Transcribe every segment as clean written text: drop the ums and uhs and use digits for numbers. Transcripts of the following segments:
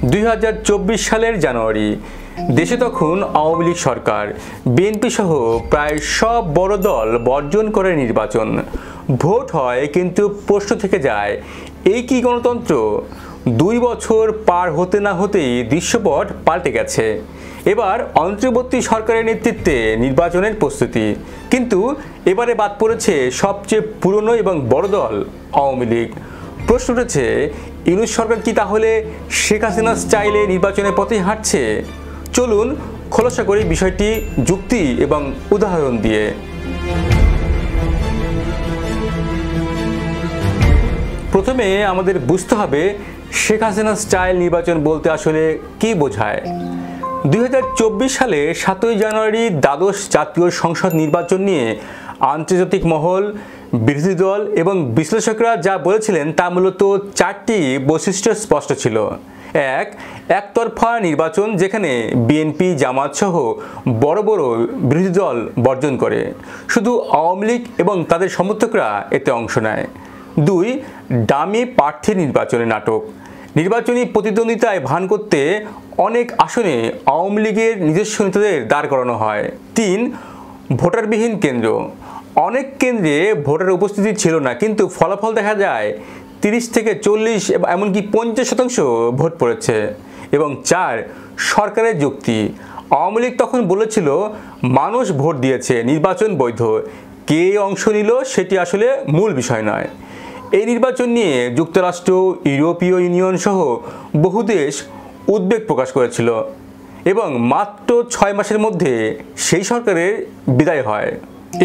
2024 সালের জানুয়ারি দেশে তখন আওয়ামী লীগ সরকার, বিএনপি সহ প্রায় সব বড় দল বর্জন করে নির্বাচন। ভোট হয়, কিন্তু প্রশ্ন থেকে যায়, এই কি গণতন্ত্র? 2 বছর পার হতে না হতেই দৃশ্যপট পাল্টে গেছে। এবার অন্তর্বর্তী সরকারের নেতৃত্বে নির্বাচনের প্রস্তুতি, কিন্তু এবারে বাদ পড়েছে সবচেয়ে পুরনো এবং বড় দল আওয়ামী লীগ। প্রশ্ন উঠেছে, ইউনূস সরকার কি তাহলে শেখ হাসিনা স্টাইলে নির্বাচনের পথে হাঁটছে? চলুন খোলাসা করি বিষয়টি যুক্তি এবং উদাহরণ দিয়ে। প্রথমে আমাদের বুঝতে হবে শেখ হাসিনা স্টাইল নির্বাচন বলতে আসলে কি বোঝায়। 2024 সালে 7ই জানুয়ারি দ্বাদশ জাতীয় সংসদ নির্বাচন নিয়ে আন্তর্জাতিক মহল, বিরোধী দল এবং বিশ্লেষকরা যা বলেছিলেন তা মূলত 4টি বৈশিষ্ট্য স্পষ্ট ছিল। একতরফা নির্বাচন, যেখানে বিএনপি, জামাত সহ বড় বড় বিরোধী দল বর্জন করে, শুধু আওয়ামী লীগ এবং তাদের সমর্থকরা এতে অংশ নেয়। 2, ডামি প্রার্থী নির্বাচনের নাটক, নির্বাচনী প্রতিদ্বন্দ্বিতায় ভান করতে অনেক আসনে আওয়ামী লীগের নিজস্ব নেতাদের দাঁড় করানো হয়। 3, ভোটারবিহীন কেন্দ্র, অনেক কেন্দ্রে ভোটার উপস্থিতি ছিল না, কিন্তু ফলাফল দেখা যায় 30 থেকে 40 এমনকি 50% ভোট পড়েছে। এবং 4, সরকারের যুক্তি, আওয়ামী লীগ তখন বলেছিল মানুষ ভোট দিয়েছে, নির্বাচন বৈধ, কে অংশ নিল সেটি আসলে মূল বিষয় নয়। এই নির্বাচন নিয়ে যুক্তরাষ্ট্র, ইউরোপীয় ইউনিয়ন সহ বহু দেশ উদ্বেগ প্রকাশ করেছিল এবং মাত্র 6 মাসের মধ্যে সেই সরকারের বিদায় হয়।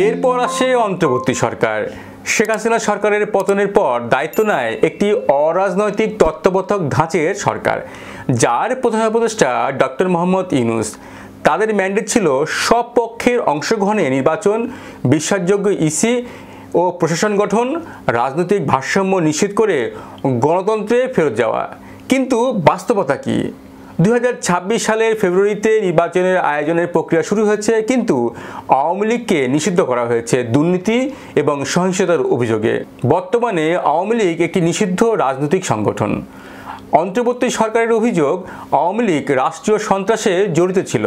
এরপর আসে অন্তর্বর্তী সরকার। শেখ হাসিনা সরকারের পতনের পর দায়িত্ব নেয় একটি অরাজনৈতিক তত্ত্বাবধায়ক ধাঁচের সরকার, যার প্রধান উপদেষ্টা ডক্টর মোহাম্মদ ইউনূস। তাদের ম্যান্ডেট ছিল সব পক্ষের অংশগ্রহণে নির্বাচন, বিশ্বাসযোগ্য ইসি ও প্রশাসন গঠন, রাজনৈতিক ভারসাম্য নিশ্চিত করে গণতন্ত্রে ফেরত যাওয়া। কিন্তু বাস্তবতা কি? 2026 সালের ফেব্রুয়ারিতে নির্বাচনের আয়োজনের প্রক্রিয়া শুরু হয়েছে, কিন্তু আওয়ামী লীগকে নিষিদ্ধ করা হয়েছে দুর্নীতি এবং সহিংসতার অভিযোগে। বর্তমানে আওয়ামী লীগ একটি নিষিদ্ধ রাজনৈতিক সংগঠন। অন্তর্বর্তী সরকারের অভিযোগ, আওয়ামী লীগ রাষ্ট্রীয় সন্ত্রাসে জড়িত ছিল,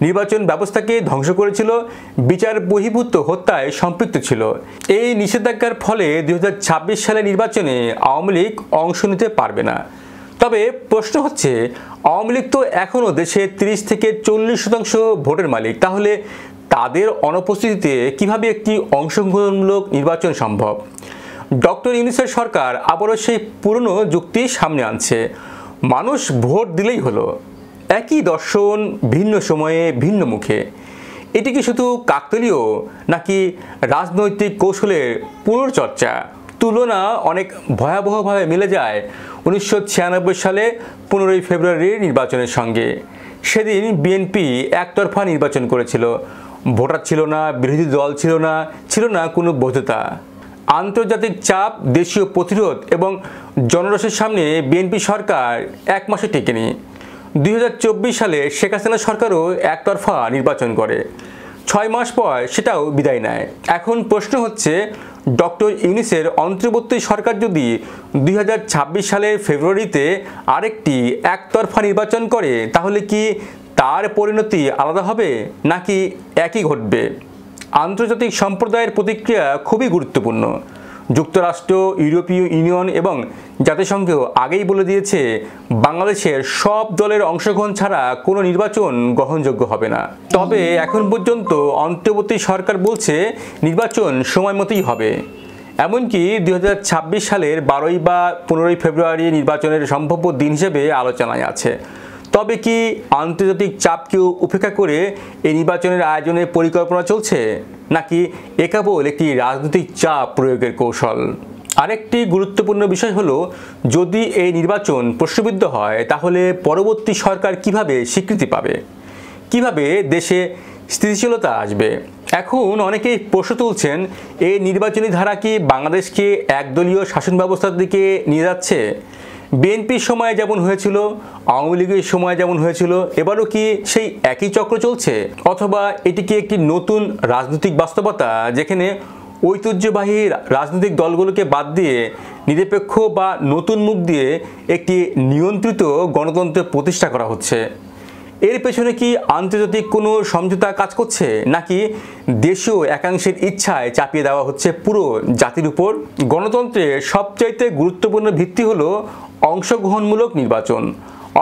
নির্বাচন ব্যবস্থাকে ধ্বংস করেছিল, বিচার বহির্ভূত হত্যায় সম্পৃক্ত ছিল। এই নিষেধাজ্ঞার ফলে 2026 সালের নির্বাচনে আওয়ামী লীগ অংশ নিতে পারবে না। তবে প্রশ্ন হচ্ছে, আওয়ামী লীগ তো এখনও দেশে 30 থেকে 40% ভোটের মালিক, তাহলে তাদের অনুপস্থিতিতে কিভাবে একটি অংশগ্রহণমূলক নির্বাচন সম্ভব? ডক্টর ইউনূসের সরকার আবারও সেই পুরনো যুক্তি সামনে আনছে, মানুষ ভোট দিলেই হলো। একই দর্শন, ভিন্ন সময়ে ভিন্ন মুখে। এটি কি শুধু কাকতালীয়, নাকি রাজনৈতিক কৌশলের পুনর্চর্চা? তুলনা অনেক ভয়াবহভাবে মিলে যায় 1996 সালে 15ই ফেব্রুয়ারির নির্বাচনের সঙ্গে। সেদিন বিএনপি একতরফা নির্বাচন করেছিল, ভোটার ছিল না, বিরোধী দল ছিল না কোনো বৈধতা। আন্তর্জাতিক চাপ, দেশীয় প্রতিরোধ এবং জনরোষের সামনে বিএনপি সরকার 1 মাসে টেকেনি। 2024 সালে শেখ হাসিনা সরকারও একতরফা নির্বাচন করে, 6 মাস পর সেটাও বিদায় নেয়। এখন প্রশ্ন হচ্ছে, ডক্টর ইউনূসের অন্তর্বর্তী সরকার যদি 2026 সালের ফেব্রুয়ারিতে আরেকটি একতরফা নির্বাচন করে, তাহলে কি তার পরিণতি আলাদা হবে, নাকি একই ঘটবে? আন্তর্জাতিক সম্প্রদায়ের প্রতিক্রিয়া খুবই গুরুত্বপূর্ণ। যুক্তরাষ্ট্র, ইউরোপীয় ইউনিয়ন এবং জাতিসংঘ আগেই বলে দিয়েছে, বাংলাদেশের সব দলের অংশগ্রহণ ছাড়া কোনো নির্বাচন গ্রহণযোগ্য হবে না। তবে এখন পর্যন্ত অন্তর্বর্তী সরকার বলছে নির্বাচন সময় মতোই হবে। এমনকি 2026 সালের 12 বা 15ই ফেব্রুয়ারি নির্বাচনের সম্ভাব্য দিন হিসেবে আলোচনায় আছে। তবে কি আন্তর্জাতিক চাপকেও উপেক্ষা করে এই নির্বাচনের আয়োজনের পরিকল্পনা চলছে, নাকি এ কেবল একটি রাজনৈতিক চাপ প্রয়োগের কৌশল? আরেকটি গুরুত্বপূর্ণ বিষয় হলো, যদি এই নির্বাচন প্রশ্নবিদ্ধ হয়, তাহলে পরবর্তী সরকার কিভাবে স্বীকৃতি পাবে, কিভাবে দেশে স্থিতিশীলতা আসবে? এখন অনেকেই প্রশ্ন তুলছেন, এই নির্বাচনী ধারা কি বাংলাদেশকে একদলীয় শাসন ব্যবস্থার দিকে নিয়ে যাচ্ছে? বিএনপির সময় যেমন হয়েছিল, আওয়ামী লীগের সময় যেমন হয়েছিল, এবারও কি সেই একই চক্র চলছে? অথবা এটি কি একটি নতুন রাজনৈতিক বাস্তবতা, যেখানে ঐতিহ্যবাহী রাজনৈতিক দলগুলোকে বাদ দিয়ে নিরপেক্ষ বা নতুন মুখ দিয়ে একটি নিয়ন্ত্রিত গণতন্ত্র প্রতিষ্ঠা করা হচ্ছে। এর পেছনে কি আন্তর্জাতিক কোনো সমঝোতা কাজ করছে, নাকি দেশীয় একাংশের ইচ্ছায় চাপিয়ে দেওয়া হচ্ছে পুরো জাতির উপর? গণতন্ত্রের সবচাইতে গুরুত্বপূর্ণ ভিত্তি হলো অংশগ্রহণমূলক নির্বাচন,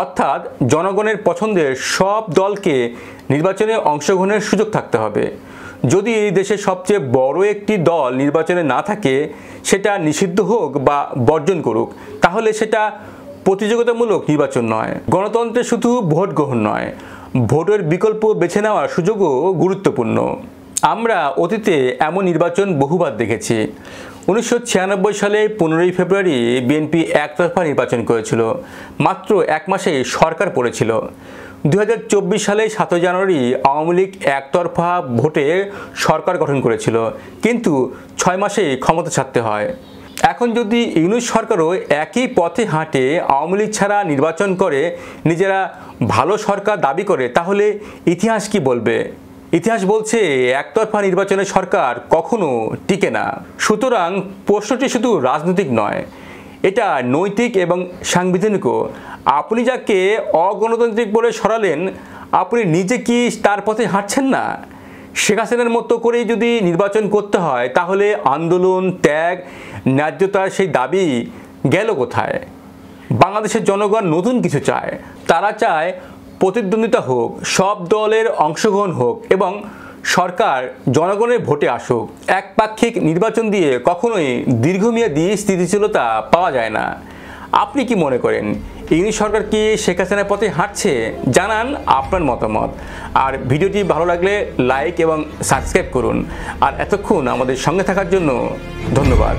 অর্থাৎ জনগণের পছন্দের সব দলকে নির্বাচনে অংশগ্রহণের সুযোগ থাকতে হবে। যদি দেশের সবচেয়ে বড় একটি দল নির্বাচনে না থাকে, সেটা নিষিদ্ধ হোক বা বর্জন করুক, তাহলে সেটা প্রতিযোগিতামূলক নির্বাচন নয়। গণতন্ত্রে শুধু ভোট গ্রহণ নয়, ভোটের বিকল্প বেছে নেওয়ার সুযোগও গুরুত্বপূর্ণ। আমরা অতীতে এমন নির্বাচন বহুবার দেখেছি। 1996 সালে 15 ফেব্রুয়ারি বিএনপি একতরফা নির্বাচন করেছিল, মাত্র এক মাসেই সরকার পড়েছিল। 2024 সালে 7 জানুয়ারি আওয়ামী লীগ একতরফা ভোটে সরকার গঠন করেছিল, কিন্তু 6 মাসেই ক্ষমতা ছাড়তে হয়। এখন যদি ইউনূস সরকারও একই পথে হাঁটে, আওয়ামী লীগ ছাড়া নির্বাচন করে নিজেরা ভালো সরকার দাবি করে, তাহলে ইতিহাস কি বলবে? ইতিহাস বলছে একতরফা নির্বাচনে সরকার কখনো টিকে না। সুতরাং প্রশ্নটি শুধু রাজনৈতিক নয়, এটা নৈতিক এবং সাংবিধানিকও। আপনি যাকে অগণতান্ত্রিক বলে সরালেন, আপনি নিজে কি তার পথে হাঁটছেন না? শেখ হাসিনার মতো করেই যদি নির্বাচন করতে হয়, তাহলে আন্দোলন, ত্যাগ, ন্যায্যতার সেই দাবি গেল কোথায়? বাংলাদেশের জনগণ নতুন কিছু চায়। তারা চায় প্রতিদ্বন্দ্বিতা হোক, সব দলের অংশগ্রহণ হোক এবং সরকার জনগণের ভোটে আসুক। একপাক্ষিক নির্বাচন দিয়ে কখনোই দীর্ঘমেয়াদী স্থিতিশীলতা পাওয়া যায় না। আপনি কি মনে করেন, ইউনূস সরকার কি শেখ হাসিনার পথে হাঁটছে? জানান আপনার মতামত। আর ভিডিওটি ভালো লাগলে লাইক এবং সাবস্ক্রাইব করুন। আর এতক্ষণ আমাদের সঙ্গে থাকার জন্য ধন্যবাদ।